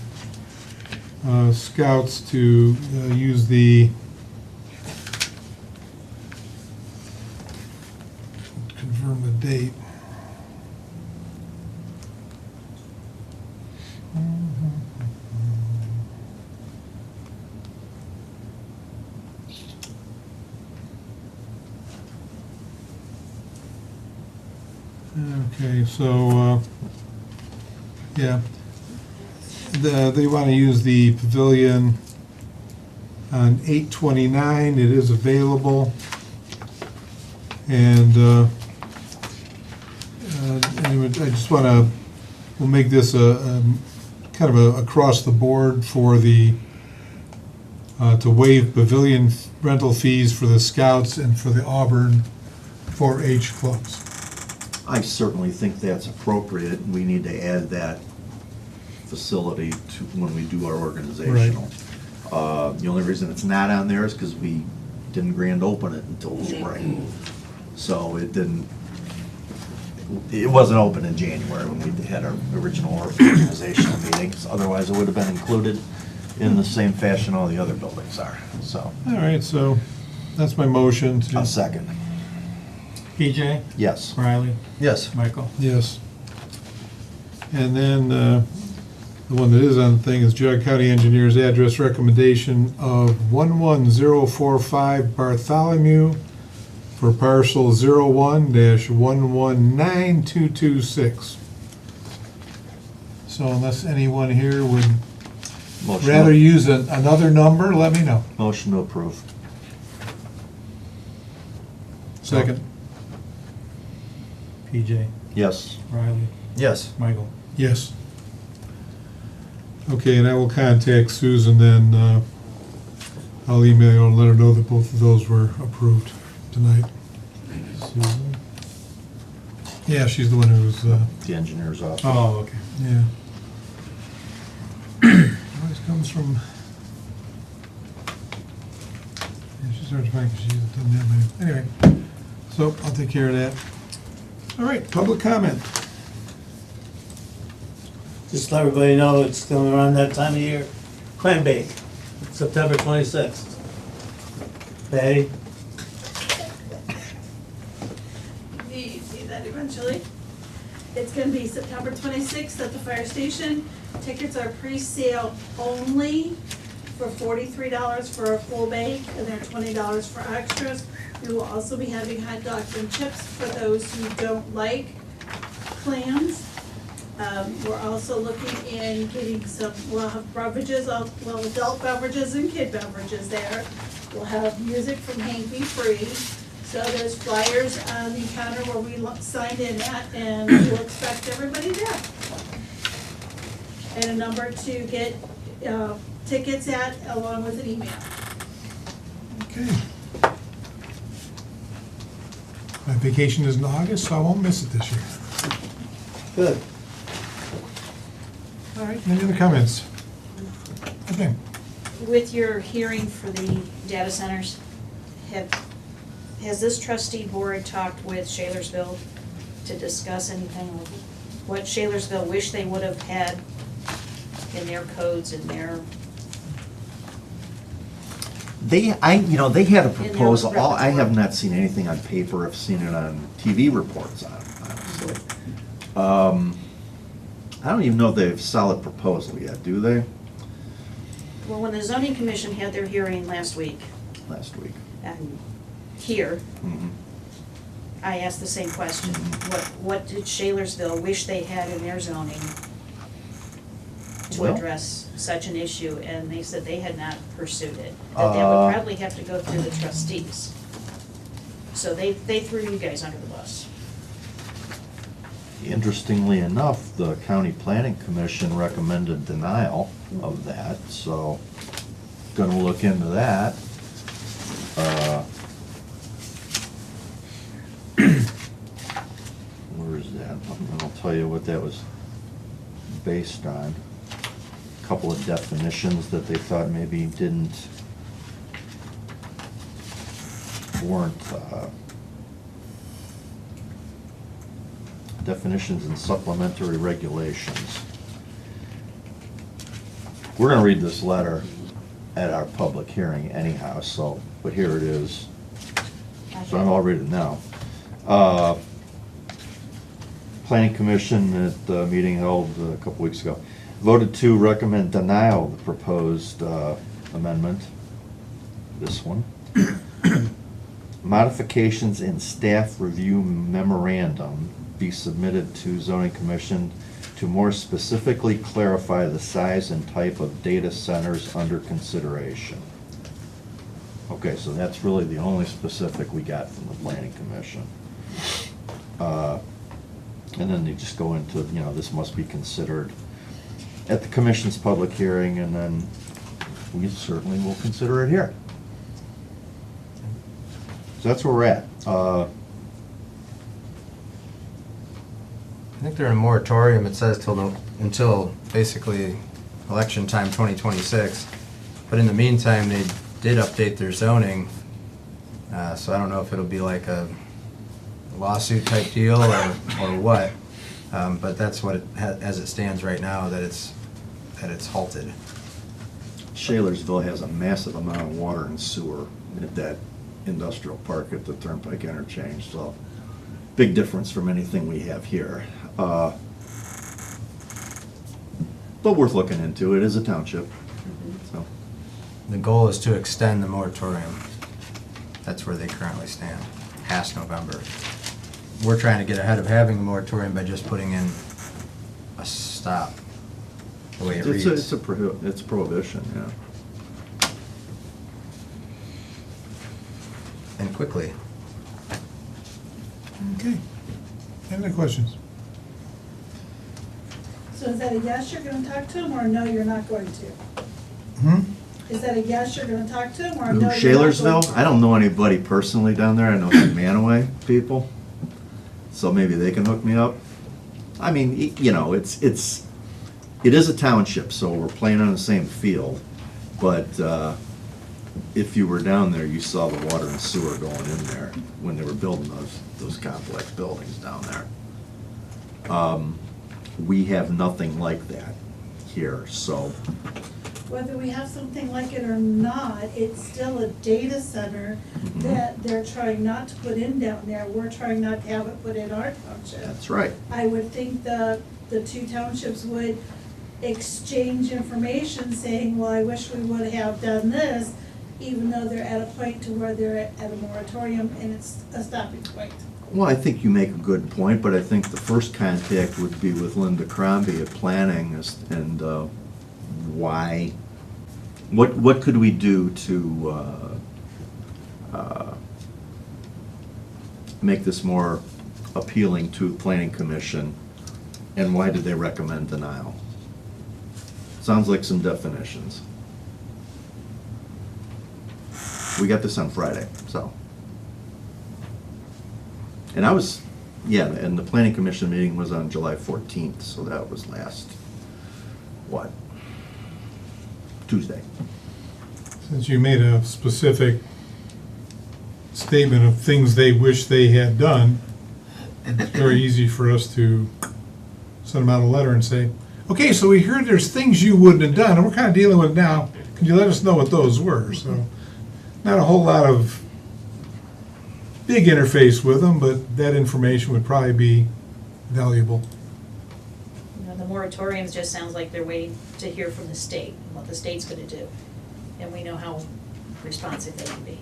Scouts to use the confirm the date. Okay, so, yeah, they want to use the pavilion on 8/29. It is available. And anyway, I just want to, we'll make this a kind of a across the board for the, to waive pavilion rental fees for the Scouts and for the Auburn 4-H clubs. I certainly think that's appropriate. We need to add that facility to when we do our organizational. The only reason it's not on there is because we didn't grand open it until spring. So it wasn't open in January when we had our original organizational meetings. Otherwise, it would have been included. in the same fashion all the other buildings are, so. All right, so that's my motion to. A second. PJ, Yes. Riley, Yes. Michael. Yes. And then, the one that is on the thing is Jog County Engineers address recommendation of 11045 Bartholomew for parcel 01-119226. So unless anyone here would Motion rather to- use another number, let me know. Motion to approve. Second. PJ, Yes. Riley, Yes. Michael. Yes. Okay, and I will contact Susan then, I'll email her and let her know that both of those were approved tonight. Susan? Yeah, she's the one who's, The engineer's office. Oh, okay. yeah. Always comes from, yeah, she's hard to find because she hasn't done that many. Anyway, so I'll take care of that. All right, public comment. Just let everybody know it's going around that time of year. Clam bake, September 26th. Patty? You see that eventually. It's gonna be September 26th at the fire station. Tickets are pre-sale only for $43 for a full bake, and they're $20 for extras. We will also be having hot dogs and chips for those who don't like clams. We're also looking in getting we'll have beverages, adult beverages and kid beverages there. We'll have music from Hank Be Free. So there's flyers on the counter where we signed in at, and we'll expect everybody there. And a number to get tickets at, along with an email. Okay. My vacation is in August, so I won't miss it this year. Good. All right, any other comments? Okay. With your hearing for the data centers, has this trustee board talked with Shalersville to discuss anything of what Shalersville wish they would have had in their codes and their, They had a their proposal, I have repertoire. not seen anything on paper, I've seen it on TV reports on it, honestly. I don't even know if they have a solid proposal yet, do they? well, when the zoning commission had their hearing last week, Last week. and here, Mhm. I asked the same question. What did Shalersville wish they had in their zoning to Well- address such an issue? And they said they had not pursued it, that that Uh. would probably have to go through the trustees. So they threw you guys under the bus. Interestingly enough, the county planning commission recommended denial of that, so gonna look into that. Where is that? I'll tell you what that was based on. A couple of definitions that they thought maybe weren't definitions and supplementary regulations. We're gonna read this letter at our public hearing anyhow, so, but here it is. So I'll read it now. Planning Commission at the meeting held a couple weeks ago voted to recommend denial of the proposed amendment, this one. Modifications in staff review memorandum be submitted to zoning commission to more specifically clarify the size and type of data centers under consideration. Okay, so that's really the only specific we got from the planning commission. And then they just go into, this must be considered at the commission's public hearing, and then we certainly will consider it here. So that's where we're at. I think they're in a moratorium, it says until basically election time 2026. But in the meantime, they did update their zoning, so I don't know if it'll be like a lawsuit type deal or what. But that's what as it stands right now, that it's halted. Shalersville has a massive amount of water and sewer at that industrial park at the Turnpike interchange, so big difference from anything we have here. But worth looking into. It is a township, so. The goal is to extend the moratorium. That's where they currently stand, past November. We're trying to get ahead of having a moratorium by just putting in a stop, the way it reads. It's a prohibition, yeah. And quickly. Okay. Any other questions? So is that a yes, you're gonna talk to him, or a no, you're not going to? Hmm? Is that a yes, you're gonna talk to him, or a Who, no, you're not going Shalersville? to? I don't know anybody personally down there. I know some Manaway people, so maybe they can hook me up. I mean, you know, it is a township, so we're playing on the same field. But if you were down there, you saw the water and sewer going in there when they were building those complex buildings down there. We have nothing like that here, so. Whether we have something like it or not, it's still a data center that they're trying not to put in down there. We're trying not to have it put in our township. That's right. I would think the two townships would exchange information saying, well, I wish we would have done this, even though they're at a point to where they're at a moratorium and it's a stopping point. Well, I think you make a good point, but I think the first contact would be with Linda Crombie at planning and why, what could we do to make this more appealing to the planning commission, and why did they recommend denial? Sounds like some definitions. We got this on Friday, so. And and the planning commission meeting was on July 14th, so that was last, what? Tuesday. Since you made a specific statement of things they wish they had done, it's very easy for us to send them out a letter and say, okay, so we heard there's things you wouldn't have done, and we're kind of dealing with it now. Can you let us know what those were? So, not a whole lot of big interface with them, but that information would probably be valuable. You know, the moratoriums just sounds like they're waiting to hear from the state, and what the state's gonna do. And we know how responsive they can be,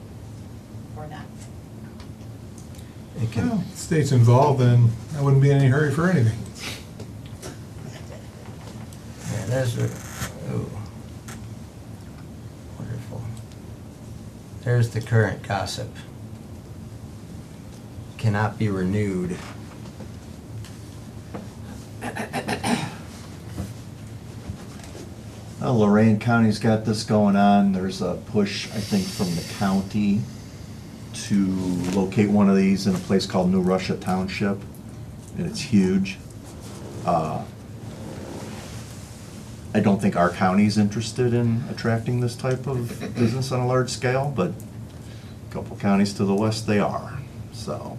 or not. It can, Well, if the state's involved, then I wouldn't be in any hurry for anything. yeah, there's a, ooh. Wonderful. There's the current gossip. Cannot be renewed. Lorraine County's got this going on. There's a push, I think, from the county to locate one of these in a place called New Russia Township, and it's huge. I don't think our county's interested in attracting this type of business on a large scale, but a couple counties to the west, they are, so.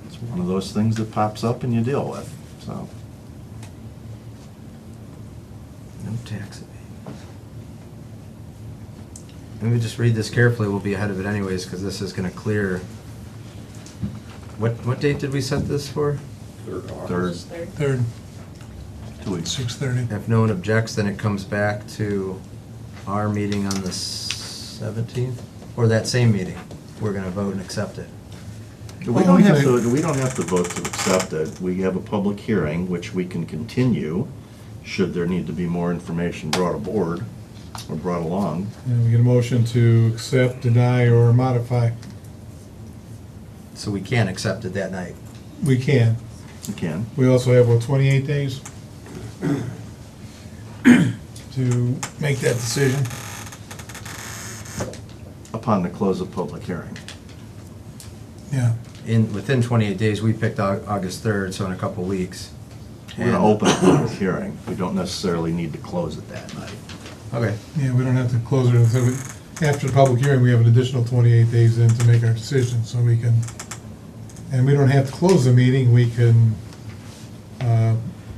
It's one of those things that pops up and you deal with, so. No tax abatement. Let me just read this carefully, we'll be ahead of it anyways, because this is gonna clear. What date did we set this for? Third, Third, 2 weeks. 6:30. If no one objects, then it comes back to our meeting on the 17th, or that same meeting. We're gonna vote and accept it. We don't have to vote to accept it. We have a public hearing, which we can continue, should there need to be more information brought aboard or brought along. And we get a motion to accept, deny, or modify. So we can accept it that night. We can. You can. We also have, what, 28 days to make that decision? Upon the close of public hearing. Yeah. Within 28 days, we picked August 3rd, so in a couple weeks. We're gonna open a public hearing. We don't necessarily need to close it that night. Okay. Yeah, we don't have to close it until, after the public hearing, we have an additional 28 days then to make our decision, so we can, and we don't have to close the meeting, we can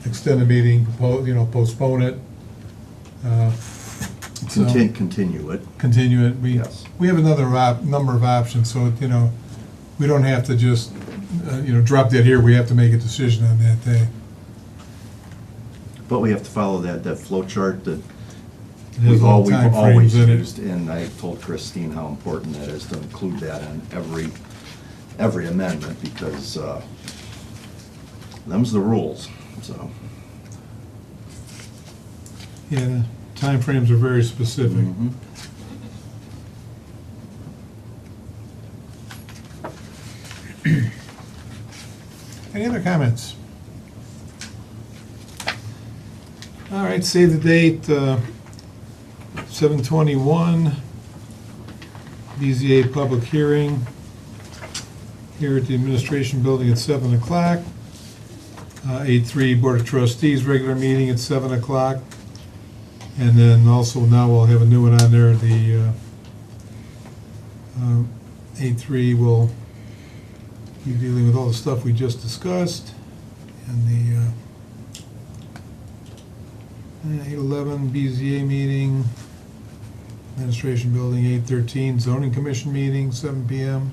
extend the meeting, postpone it. So, Continue it. continue it. Yes. We have another number of options, so, we don't have to just, drop dead here. We have to make a decision on that day. But we have to follow that flow chart that It has we've all the always timeframes in it. used. And I told Christine how important that is to include that in every amendment, because them's the rules, so. Yeah, the timeframes are very specific. Mhm. Any other comments? All right, save the date, 7/21, BZA public hearing here at the Administration Building at 7 o'clock. 8/3 Board of Trustees, regular meeting at 7 o'clock. And then also now we'll have a new one on there, the 8/3 will be dealing with all the stuff we just discussed. And the 8/11 BZA meeting, Administration Building, 8/13 Zoning Commission meeting, 7 PM.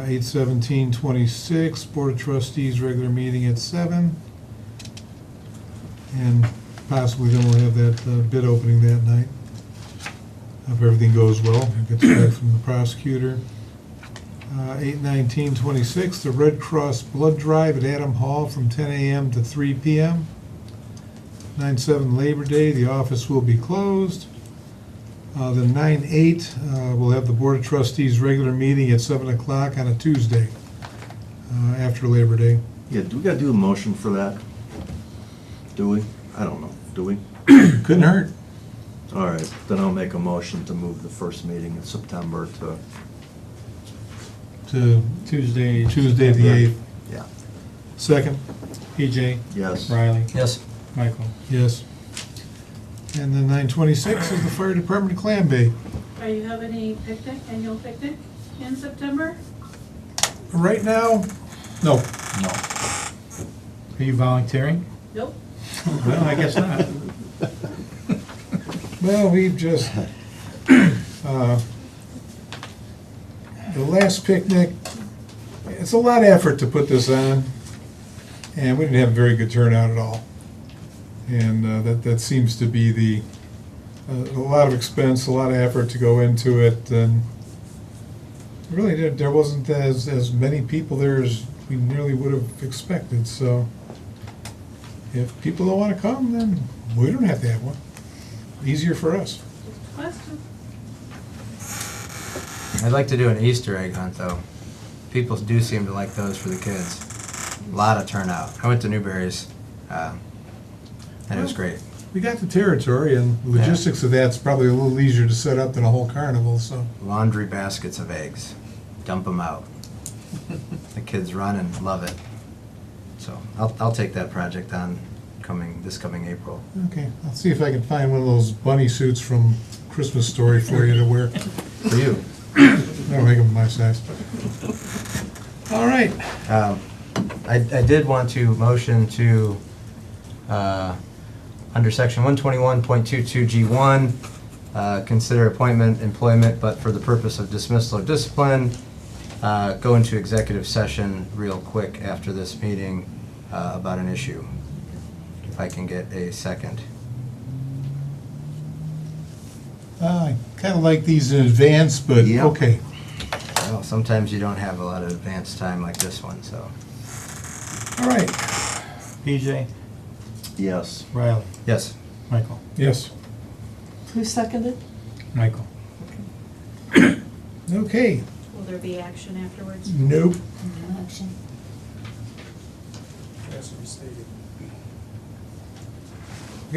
8/17/26 Board of Trustees, regular meeting at 7. And possibly then we'll have that bid opening that night, if everything goes well, and gets back from the prosecutor. 8/19/26, the Red Cross Blood Drive at Adam Hall from 10 a.m. to 3 p.m. 9/7 Labor Day, the office will be closed. The 9/8, we'll have the Board of Trustees regular meeting at 7 o'clock on a Tuesday, after Labor Day. Yeah, do we gotta do a motion for that? Do we? I don't know. Do we? Couldn't hurt. All right, then I'll make a motion to move the first meeting in September to, To Tuesday. Tuesday the 8th. yeah, Second? PJ, yes. Riley, Yes. Michael. Yes. And then 9/26 is the Fire Department Clam Bake. Are you having any annual picnic in September? Right now, no. No. Are you volunteering? Nope. Well, I guess not. Well, we've just, the last picnic, it's a lot of effort to put this on, and we didn't have a very good turnout at all. And that seems to be a lot of expense, a lot of effort to go into it, and really, there wasn't as many people there as we nearly would have expected, so if people don't want to come, then we don't have to have one. Easier for us. Question. I'd like to do an Easter egg hunt, though. People do seem to like those for the kids. A lot of turnout. I went to Newberry's, and it was great. We got the territory, and the logistics of that's probably a little easier to set up than a whole carnival, so. Laundry baskets of eggs. Dump them out. The kids run and love it. So I'll take that project on this coming April. Okay, I'll see if I can find one of those bunny suits from Christmas Story for you to wear. For you. I'll make them my size. All right. I did want to motion to, under section 121.22G1, consider appointment, employment, but for the purpose of dismissal or discipline, go into executive session real quick after this meeting about an issue. If I can get a second. I kind of like these in advance, but Yeah. okay. Well, sometimes you don't have a lot of advance time like this one, so. All right. PJ, Yes. Riley, Yes. Michael. Yes. Who seconded? Michael. Okay. Will there be action afterwards? Nope. No action. Okay,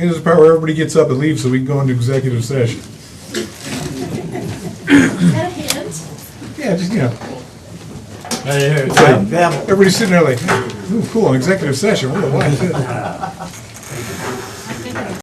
this is the part where everybody gets up and leaves so we can go into executive session. Is that a hint? Yeah, just, Right here, Everybody's sitting there like, ooh, cool, an executive session, what do I do?